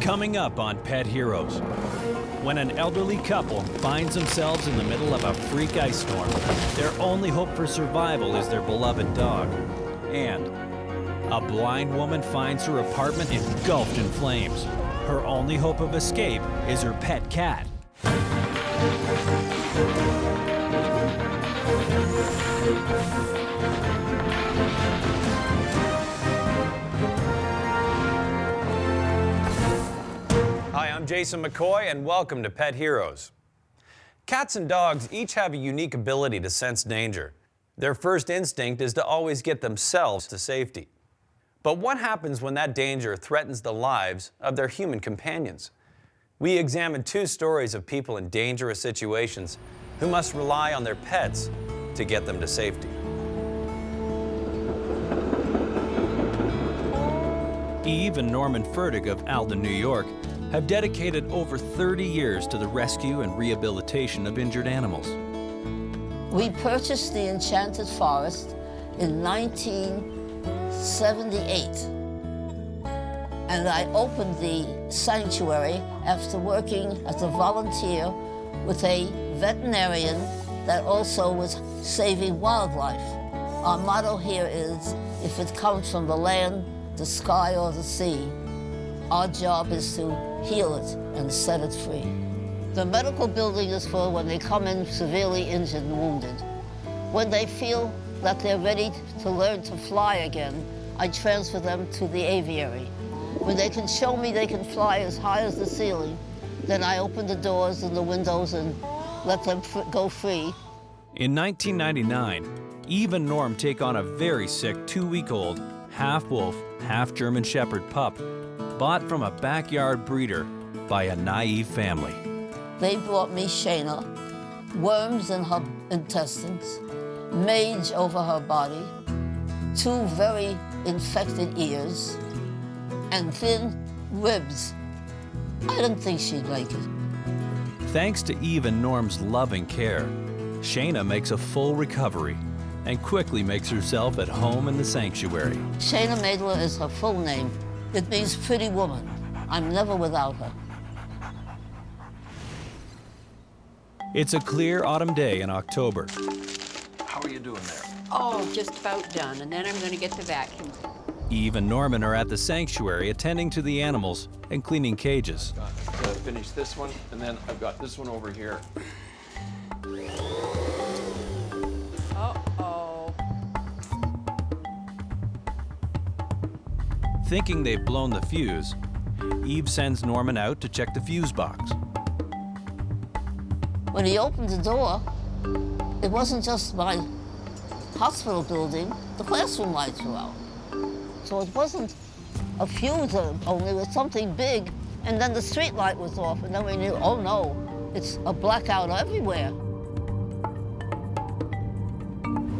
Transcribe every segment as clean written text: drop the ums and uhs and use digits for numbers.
Coming up on Pet Heroes, when an elderly couple finds themselves in the middle of a freak ice storm, their only hope for survival is their beloved dog. And a blind woman finds her apartment engulfed in flames. Her only hope of escape is her pet cat. Hi, I'm Jason McCoy, and welcome to Pet Heroes. Cats and dogs each have a unique ability to sense danger. Their first instinct is to always get themselves to safety. But what happens when that danger threatens the lives of their human companions? We examined two stories of people in dangerous situations who must rely on their pets to get them to safety. Eve and Norman Fertig of Alden, New York, have dedicated over 30 years to the rescue and rehabilitation of injured animals. We purchased the Enchanted Forest in 1978. And I opened the sanctuary after working as a volunteer with a veterinarian that also was saving wildlife. Our motto here is, if it comes from the land, the sky, or the sea, our job is to heal it and set it free. The medical building is for when they come in severely injured and wounded. When they feel that they're ready to learn to fly again, I transfer them to the aviary. When they can show me they can fly as high as the ceiling, then I open the doors and the windows and let them go free. In 1999, Eve and Norm take on a very sick 2-week-old, half-wolf, half-German Shepherd pup, bought from a backyard breeder by a naive family. They brought me Shayna, worms in her intestines, mange over her body, 2 very infected ears, and thin ribs. I didn't think she'd like it. Thanks to Eve and Norm's loving care, Shayna makes a full recovery and quickly makes herself at home in the sanctuary. Shayna Maidler is her full name. It means pretty woman. I'm never without her. It's a clear autumn day in October. How are you doing there? Oh, just about done, and then I'm going to get the vacuum. Eve and Norman are at the sanctuary attending to the animals and cleaning cages. Got to finish this one, and then I've got this one over here. Uh-oh. Thinking they've blown the fuse, Eve sends Norman out to check the fuse box. When he opened the door, it wasn't just my hospital building, the classroom lights were out. So it wasn't a fuse only, it was something big, and then the street light was off, and then we knew, oh no, it's a blackout everywhere.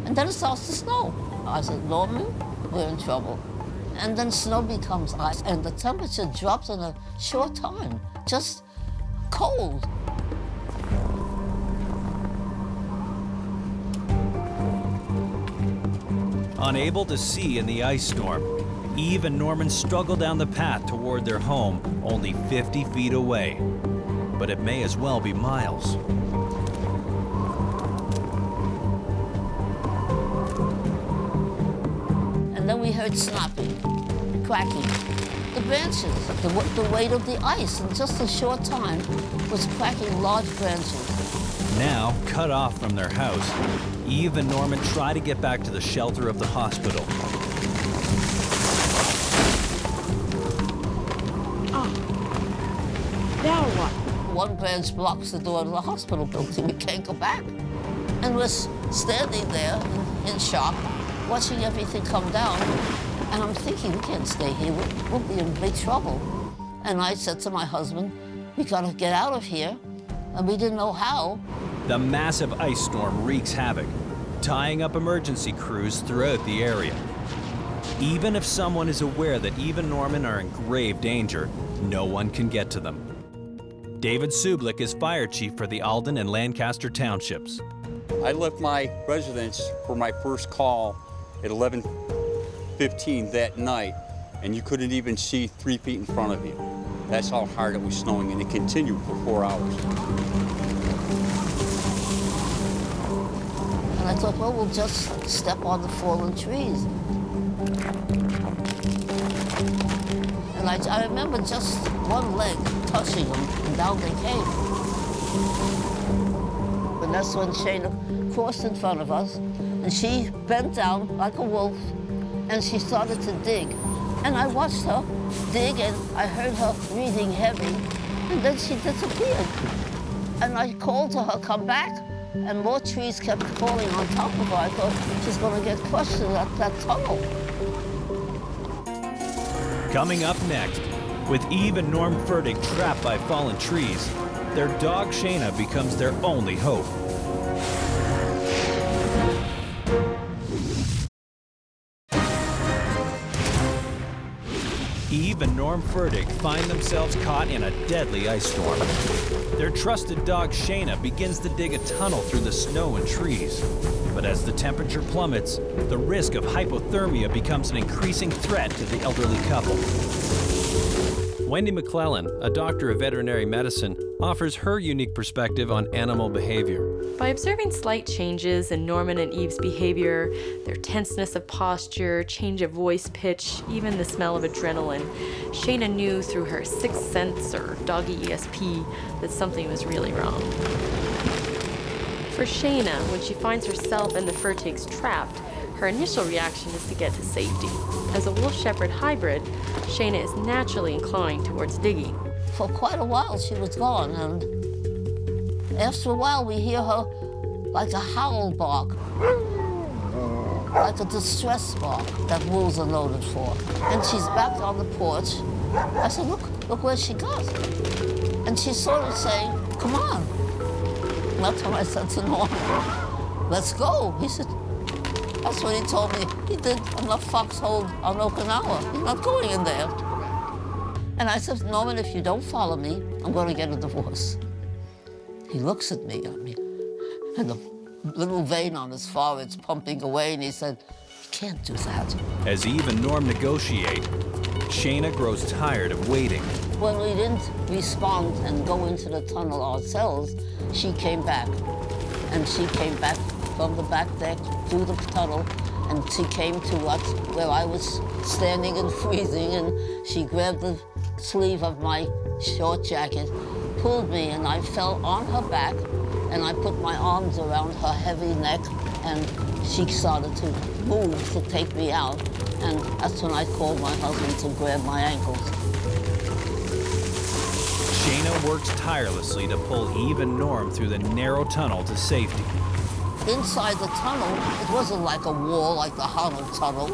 And then it starts to snow. I said, Norman, we're in trouble. And then snow becomes ice, and the temperature drops in a short time, just cold. Unable to see in the ice storm, Eve and Norman struggle down the path toward their home, only 50 feet away. But it may as well be miles. And then we heard snapping, cracking. The branches, the weight of the ice in just a short time was cracking large branches. Now, cut off from their house, Eve and Norman try to get back to the shelter of the hospital. Now what? One branch blocks the door to the hospital building. We can't go back. And we're standing there in shock, watching everything come down. And I'm thinking, we can't stay here. We'll be in big trouble. And I said to my husband, we gotta get out of here. And we didn't know how. The massive ice storm wreaks havoc, tying up emergency crews throughout the area. Even if someone is aware that Eve and Norman are in grave danger, no one can get to them. David Sublick is fire chief for the Alden and Lancaster townships. I left my residence for my first call at 11:15 that night, and you couldn't even see 3 feet in front of you. That's how hard it was snowing, and it continued for 4 hours. And I thought, well, we'll just step on the fallen trees. And I remember just one leg touching them, and down they came. And that's when Shayna crossed in front of us, and she bent down like a wolf, and she started to dig. And I watched her dig, and I heard her breathing heavy, and then she disappeared. And I called to her, come back, and more trees kept falling on top of her. I thought she's going to get crushed in that tunnel. Coming up next, with Eve and Norm Furtick trapped by fallen trees, their dog Shayna becomes their only hope. Eve and Norm Furtick find themselves caught in a deadly ice storm. Their trusted dog Shayna begins to dig a tunnel through the snow and trees. But as the temperature plummets, the risk of hypothermia becomes an increasing threat to the elderly couple. Wendy McClellan, a doctor of veterinary medicine, offers her unique perspective on animal behavior. By observing slight changes in Norman and Eve's behavior, their tenseness of posture, change of voice pitch, even the smell of adrenaline, Shayna knew through her sixth sense, or doggy ESP, that something was really wrong. For Shayna, when she finds herself and the Furticks trapped, her initial reaction is to get to safety. As a wolf-shepherd hybrid, Shayna is naturally inclined towards digging. For quite a while, she was gone, and after a while, we hear her like a howl bark, like a distress bark that wolves are noted for. And she's back on the porch. I said, look where she got. And she's sort of saying, come on. And that's when I said to Norm, let's go. He said, that's what he told me. He did enough foxhole on Okinawa. He's not going in there. And I said, Norman, if you don't follow me, I'm going to get a divorce. He looks at me, and the little vein on his forehead's pumping away, and he said, you can't do that. As Eve and Norm negotiate, Shayna grows tired of waiting. When we didn't respond and go into the tunnel ourselves, she came back. And she came back from the back deck through the tunnel, and she came to us where I was standing and freezing, and she grabbed the sleeve of my short jacket, pulled me, and I fell on her back, and I put my arms around her heavy neck, and she started to move to take me out, and that's when I called my husband to grab my ankles. Shayna works tirelessly to pull Eve and Norm through the narrow tunnel to safety. Inside the tunnel, it wasn't like a wall like the Hollow Tunnel.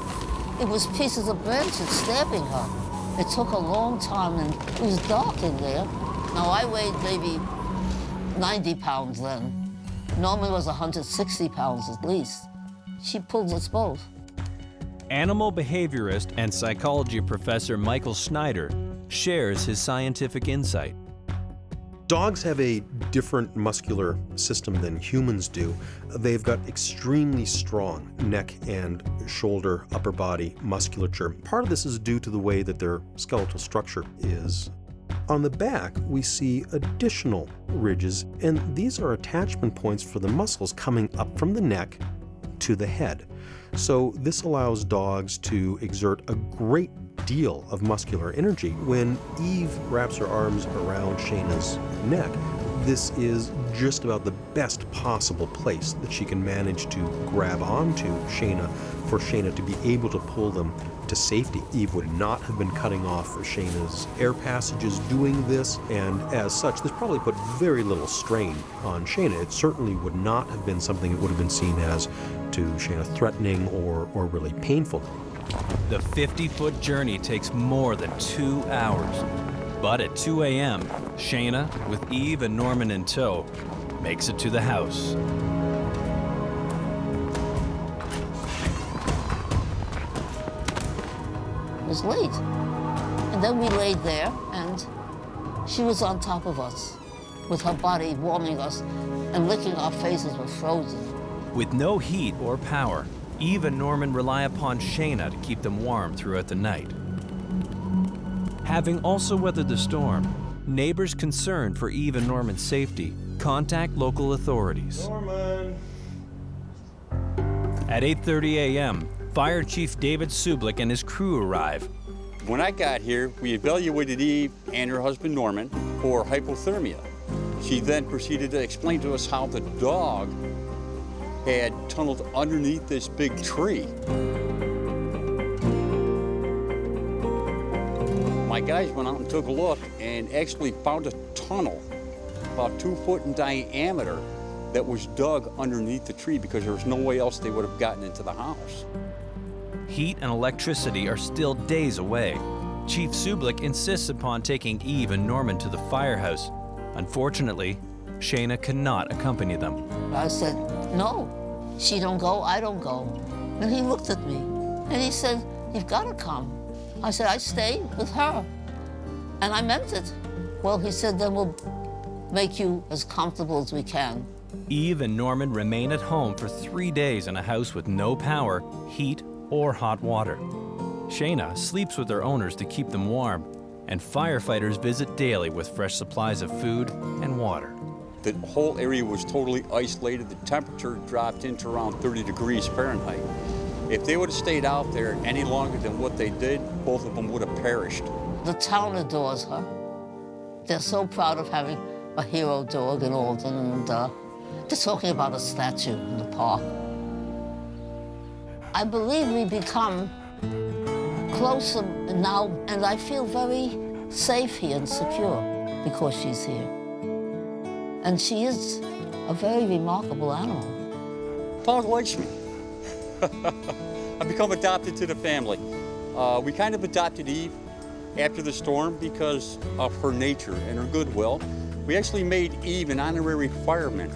It was pieces of branches stabbing her. It took a long time, and it was dark in there. Now, I weighed maybe 90 pounds then. Norman was 160 pounds at least. She pulled us both. Animal behaviorist and psychology professor Michael Snyder shares his scientific insight. Dogs have a different muscular system than humans do. They've got extremely strong neck and shoulder, upper body musculature. Part of this is due to the way that their skeletal structure is. On the back, we see additional ridges, and these are attachment points for the muscles coming up from the neck to the head. So this allows dogs to exert a great deal of muscular energy. When Eve wraps her arms around Shayna's neck, this is just about the best possible place that she can manage to grab onto Shayna for Shayna to be able to pull them to safety. Eve would not have been cutting off Shayna's air passages doing this, and as such, this probably put very little strain on Shayna. It certainly would not have been something that would have been seen as to Shayna threatening or really painful. The 50-foot journey takes more than 2 hours. But at 2 a.m., Shayna, with Eve and Norman in tow, makes it to the house. It was late. And then we laid there, and she was on top of us, with her body warming us, and licking our faces were frozen. With no heat or power, Eve and Norman rely upon Shayna to keep them warm throughout the night. Having also weathered the storm, neighbors concerned for Eve and Norman's safety contact local authorities. Norman! At 8:30 a.m., Fire Chief David Sublick and his crew arrive. When I got here, we evaluated Eve and her husband Norman for hypothermia. She then proceeded to explain to us how the dog had tunneled underneath this big tree. My guys went out and took a look and actually found a tunnel about 2 foot in diameter that was dug underneath the tree because there was no way else they would have gotten into the house. Heat and electricity are still days away. Chief Sublick insists upon taking Eve and Norman to the firehouse. Unfortunately, Shayna cannot accompany them. I said, no, she don't go, I don't go. And he looked at me and he said, you've got to come. I said, I stay with her. And I meant it. Well, he said, then we'll make you as comfortable as we can. Eve and Norman remain at home for 3 days in a house with no power, heat, or hot water. Shayna sleeps with their owners to keep them warm, and firefighters visit daily with fresh supplies of food and water. The whole area was totally isolated. The temperature dropped into around 30 degrees Fahrenheit. If they would have stayed out there any longer than what they did, both of them would have perished. The town adores her. They're so proud of having a hero dog in Alden, and they're talking about a statue in the park. I believe we become closer now, and I feel very safe here and secure because she's here. And she is a very remarkable animal. Dog likes me. I've become adopted to the family. We kind of adopted Eve after the storm because of her nature and her goodwill. We actually made Eve an honorary fireman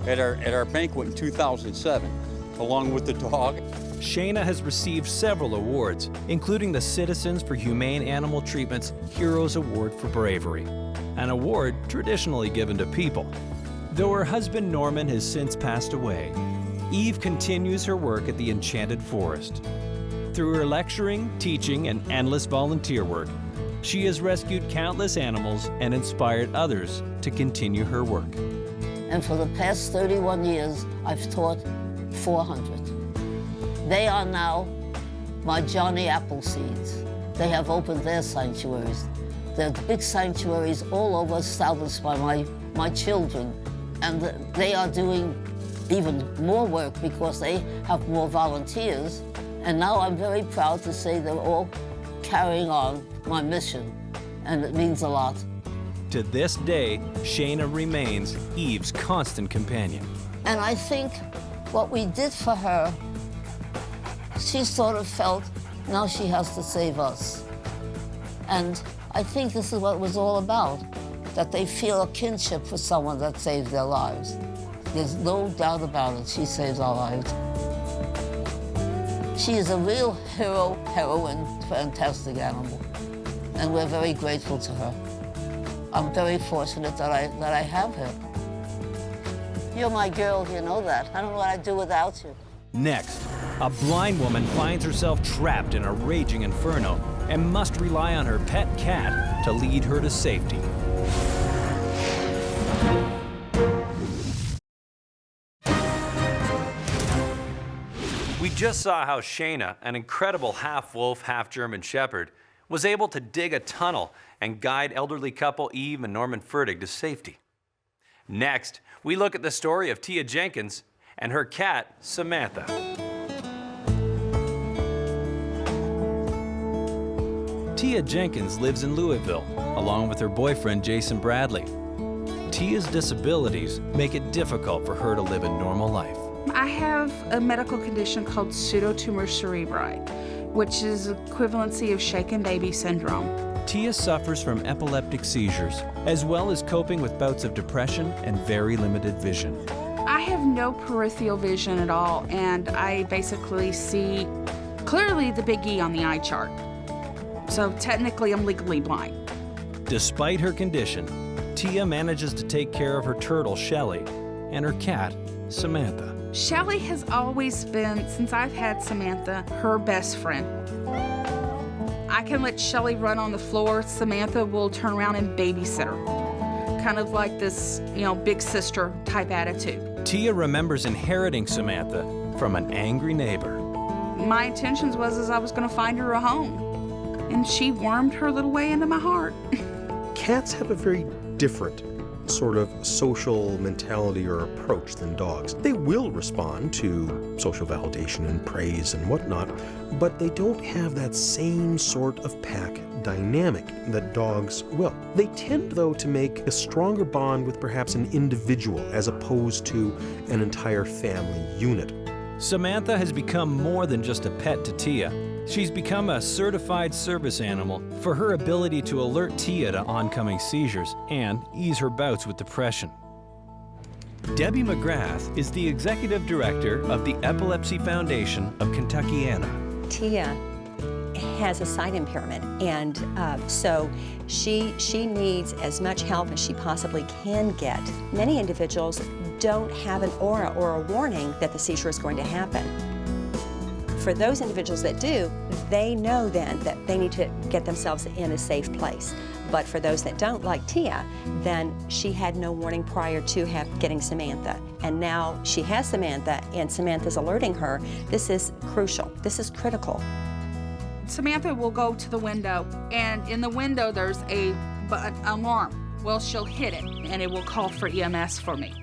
at our banquet in 2007, along with the dog. Shayna has received several awards, including the Citizens for Humane Animal Treatment's Heroes Award for Bravery, an award traditionally given to people. Though her husband Norman has since passed away, Eve continues her work at the Enchanted Forest. Through her lecturing, teaching, and endless volunteer work, she has rescued countless animals and inspired others to continue her work. And for the past 31 years, I've taught 400. They are now my Johnny Appleseeds. They have opened their sanctuaries. There are big sanctuaries all over established by my children. And they are doing even more work because they have more volunteers. And now I'm very proud to say they're all carrying on my mission, and it means a lot. To this day, Shayna remains Eve's constant companion. And I think what we did for her, she sort of felt now she has to save us. And I think this is what it was all about, that they feel a kinship for someone that saves their lives. There's no doubt about it, she saves our lives. She is a real hero, heroine, fantastic animal. And we're very grateful to her. I'm very fortunate that I have her. You're my girl, you know that. I don't know what I'd do without you. Next, a blind woman finds herself trapped in a raging inferno and must rely on her pet cat to lead her to safety. We just saw how Shayna, an incredible half-wolf, half-German shepherd, was able to dig a tunnel and guide elderly couple Eve and Norman Fertig to safety. Next, we look at the story of Tia Jenkins and her cat, Samantha. Tia Jenkins lives in Louisville, along with her boyfriend, Jason Bradley. Tia's disabilities make it difficult for her to live a normal life. I have a medical condition called pseudotumor cerebri, which is equivalency of shaken baby syndrome. Tia suffers from epileptic seizures, as well as coping with bouts of depression and very limited vision. I have no peripheral vision at all, and I basically see clearly the big E on the eye chart. So technically, I'm legally blind. Despite her condition, Tia manages to take care of her turtle, Shelly, and her cat, Samantha. Shelly has always been, since I've had Samantha, her best friend. I I can let Shelly run on the floor. Samantha will turn around and babysit her. Kind of like this, big sister type attitude. Tia remembers inheriting Samantha from an angry neighbor. My intentions was I was going to find her a home. And she wormed her little way into my heart. Cats have a very different sort of social mentality or approach than dogs. They will respond to social validation and praise and whatnot, but they don't have that same sort of pack dynamic that dogs will. They tend, though, to make a stronger bond with perhaps an individual as opposed to an entire family unit. Samantha has become more than just a pet to Tia. She's become a certified service animal for her ability to alert Tia to oncoming seizures and ease her bouts with depression. Debbie McGrath is the executive director of the Epilepsy Foundation of Kentuckiana. Tia has a sight impairment, and so she needs as much help as she possibly can get. Many individuals don't have an aura or a warning that the seizure is going to happen. For those individuals that do, they know then that they need to get themselves in a safe place. But for those that don't, like Tia, then she had no warning prior to getting Samantha. And now she has Samantha, and Samantha's alerting her. This is crucial. This is critical. Samantha will go to the window, and in the window there's an alarm. Well, she'll hit it, and it will call for EMS for me.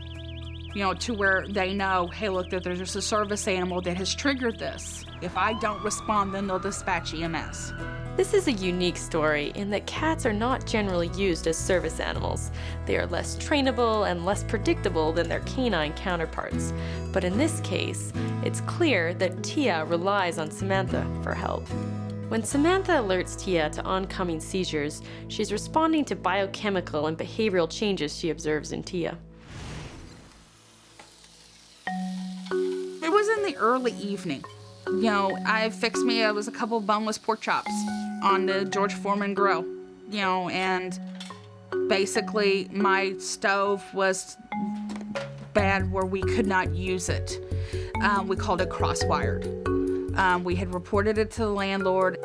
To where they know, hey, look, that there's a service animal that has triggered this. If I don't respond, then they'll dispatch EMS. This is a unique story in that cats are not generally used as service animals. They are less trainable and less predictable than their canine counterparts. But in this case, it's clear that Tia relies on Samantha for help. When Samantha alerts Tia to oncoming seizures, she's responding to biochemical and behavioral changes she observes in Tia. It was in the early evening. I fixed me, it was a couple of boneless pork chops on the George Foreman grill, and basically my stove was bad where we could not use it. We called it cross-wired. We had reported it to the landlord.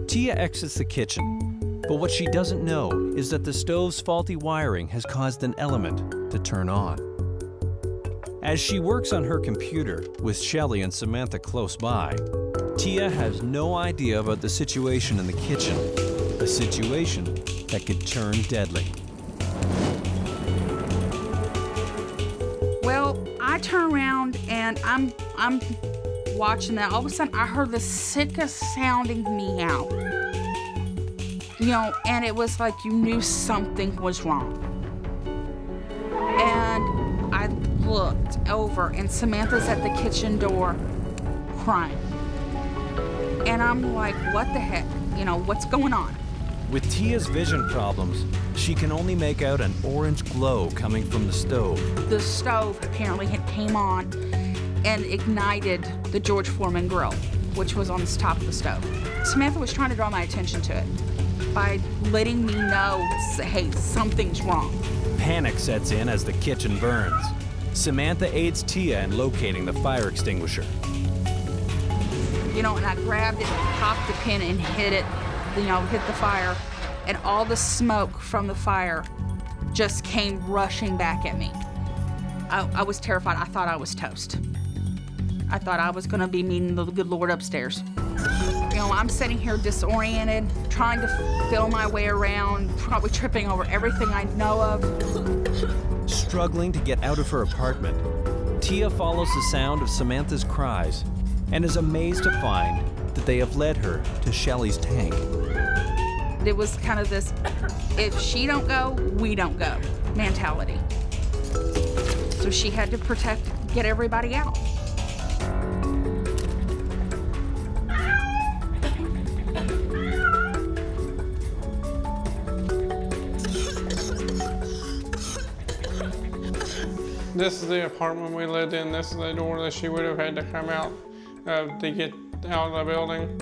Tia exits the kitchen, but what she doesn't know is that the stove's faulty wiring has caused an element to turn on. As she works on her computer with Shelly and Samantha close by, Tia has no idea about the situation in the kitchen, a situation that could turn deadly. Well, I turn around and I'm watching that. All of a sudden, I heard the sickest sounding meow. And it was like you knew something was wrong. And I looked over, and Samantha's at the kitchen door crying. And I'm like, what the heck? What's going on? With Tia's vision problems, she can only make out an orange glow coming from the stove. The stove apparently had came on and ignited the George Foreman grill, which was on the top of the stove. Samantha was trying to draw my attention to it by letting me know, hey, something's wrong. Panic sets in as the kitchen burns. Samantha aids Tia in locating the fire extinguisher. And I grabbed it and popped the pin and hit it, hit the fire, and all the smoke from the fire just came rushing back at me. I was terrified. I thought I was toast. I thought I was going to be meeting the good Lord upstairs. I'm sitting here disoriented, trying to feel my way around, probably tripping over everything I know of. Struggling to get out of her apartment, Tia follows the sound of Samantha's cries and is amazed to find that they have led her to Shelly's tank. It was kind of this, if she don't go, we don't go mentality. So she had to get everybody out. This is the apartment we lived in. This is the door that she would have had to come out to get out of the building.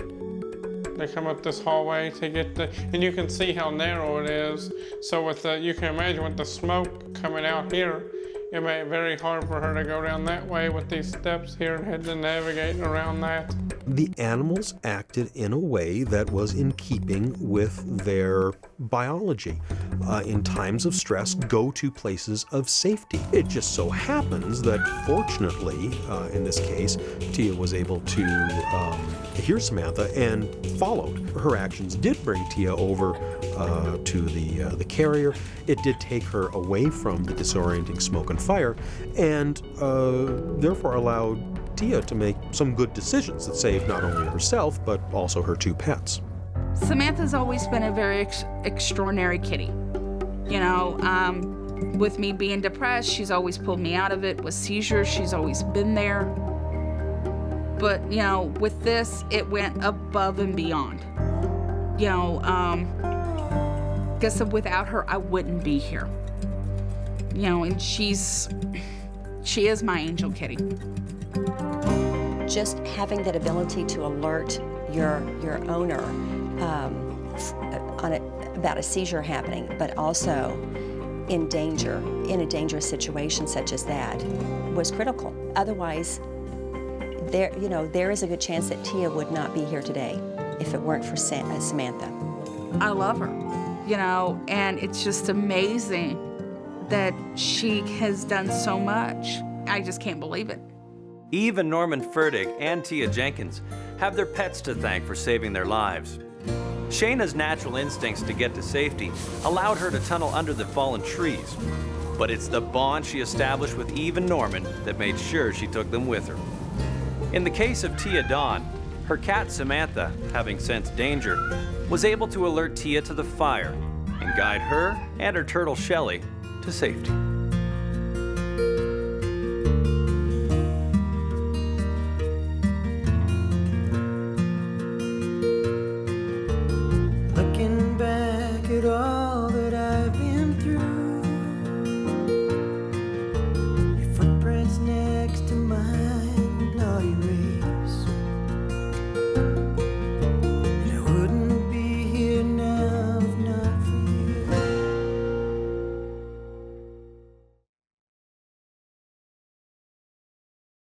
They come up this hallway to get and you can see how narrow it is. So you can imagine with the smoke coming out here, it made it very hard for her to go down that way with these steps here and had to navigate around that. the animals acted in a way that was in keeping with their biology. In times of stress, go to places of safety. It just so happens that, fortunately, in this case, Tia was able to hear Samantha and followed. Her actions did bring Tia over to the carrier. It did take her away from the disorienting smoke and fire, and therefore allowed Tia to make some good decisions that saved not only herself, but also her 2 pets. Samantha's always been a very extraordinary kitty. You know, with me being depressed, she's always pulled me out of it. With seizures, she's always been there. But, you know, with this, it went above and beyond. You know, because without her, I wouldn't be here. You know, and she is my angel kitty. Just having that ability to alert your owner about a seizure happening, but also in a dangerous situation such as that, was critical. Otherwise, there is a good chance that Tia would not be here today if it weren't for Samantha. I love her, you know, and it's just amazing that she has done so much. I just can't believe it. Eve and Norman Fertig and Tia Jenkins have their pets to thank for saving their lives. Shayna's natural instincts to get to safety allowed her to tunnel under the fallen trees, but it's the bond she established with Eve and Norman that made sure she took them with her. In the case of Tia Dawn, her cat Samantha, having sensed danger, was able to alert Tia to the fire and guide her and her turtle Shelley to safety.